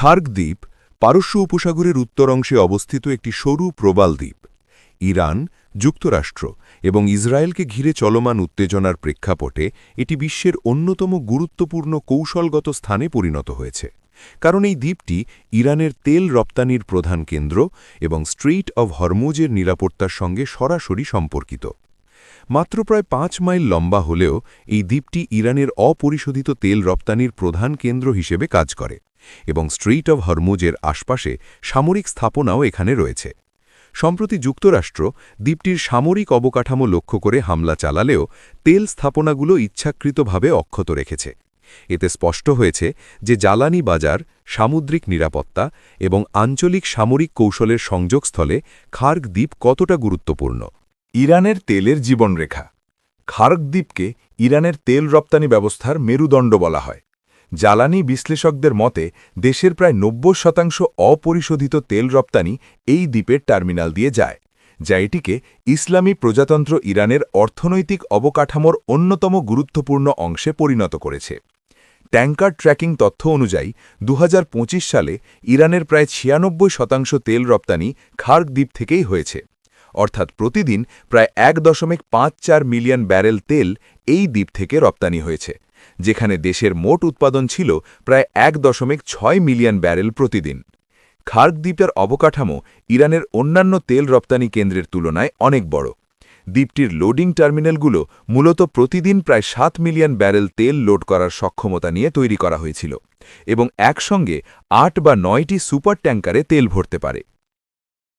খার্গ দ্বীপ পারস্য উপসাগরের উত্তর অংশে অবস্থিত একটি সরু প্রবাল দ্বীপ। ইরান, যুক্তরাষ্ট্র এবং ইসরায়েলকে ঘিরে চলমান উত্তেজনার প্রেক্ষাপটে এটি বিশ্বের অন্যতম গুরুত্বপূর্ণ কৌশলগত স্থানে পরিণত হয়েছে, কারণ এই দ্বীপটি ইরানের তেল রপ্তানির প্রধান কেন্দ্র এবং স্ট্রেইট অব হরমুজের নিরাপত্তার সঙ্গে সরাসরি সম্পর্কিত। মাত্র প্রায় ৫ মাইল লম্বা হলেও এই দ্বীপটি ইরানের অপরিশোধিত তেল রপ্তানির প্রধান কেন্দ্র হিসেবে কাজ করে এবং স্ট্রেইট অব হরমুজের আশপাশে সামরিক স্থাপনাও এখানে রয়েছে। সম্প্রতি যুক্তরাষ্ট্র দ্বীপটির সামরিক অবকাঠামো লক্ষ্য করে হামলা চালালেও তেল স্থাপনাগুলো ইচ্ছাকৃতভাবে অক্ষত রেখেছে। এতে স্পষ্ট হয়েছে যে জ্বালানি বাজার, সামুদ্রিক নিরাপত্তা এবং আঞ্চলিক সামরিক কৌশলের সংযোগস্থলে খার্গ দ্বীপ কতটা গুরুত্বপূর্ণ। ইরানের তেলের জীবনরেখা। খার্গ দ্বীপকে ইরানের তেল রপ্তানি ব্যবস্থার মেরুদণ্ড বলা হয়। জ্বালানি বিশ্লেষকদের মতে দেশের প্রায় ৯০% অপরিশোধিত তেল রপ্তানি এই দ্বীপের টার্মিনাল দিয়ে যায়, যা এটিকে ইসলামী প্রজাতন্ত্র ইরানের অর্থনৈতিক অবকাঠামোর অন্যতম গুরুত্বপূর্ণ অংশে পরিণত করেছে। ট্যাঙ্কার ট্র্যাকিং তথ্য অনুযায়ী ২০২৫ সালে ইরানের প্রায় ৯৬% তেল রপ্তানি খার্গ দ্বীপ থেকেই হয়েছে, অর্থাৎ প্রতিদিন প্রায় ১.৫৪ মিলিয়ন ব্যারেল তেল এই দ্বীপ থেকে রপ্তানি হয়েছে, যেখানে দেশের মোট উৎপাদন ছিল প্রায় ১.৬ মিলিয়ন ব্যারেল প্রতিদিন। খার্গ দ্বীপের অবকাঠামো ইরানের অন্যান্য তেল রপ্তানি কেন্দ্রের তুলনায় অনেক বড়। দ্বীপটির লোডিং টার্মিনালগুলো মূলত প্রতিদিন প্রায় ৭ মিলিয়ন ব্যারেল তেল লোড করার সক্ষমতা নিয়ে তৈরি করা হয়েছিল এবং একসঙ্গে ৮ বা ৯টি সুপার ট্যাঙ্কারে তেল ভরতে পারে।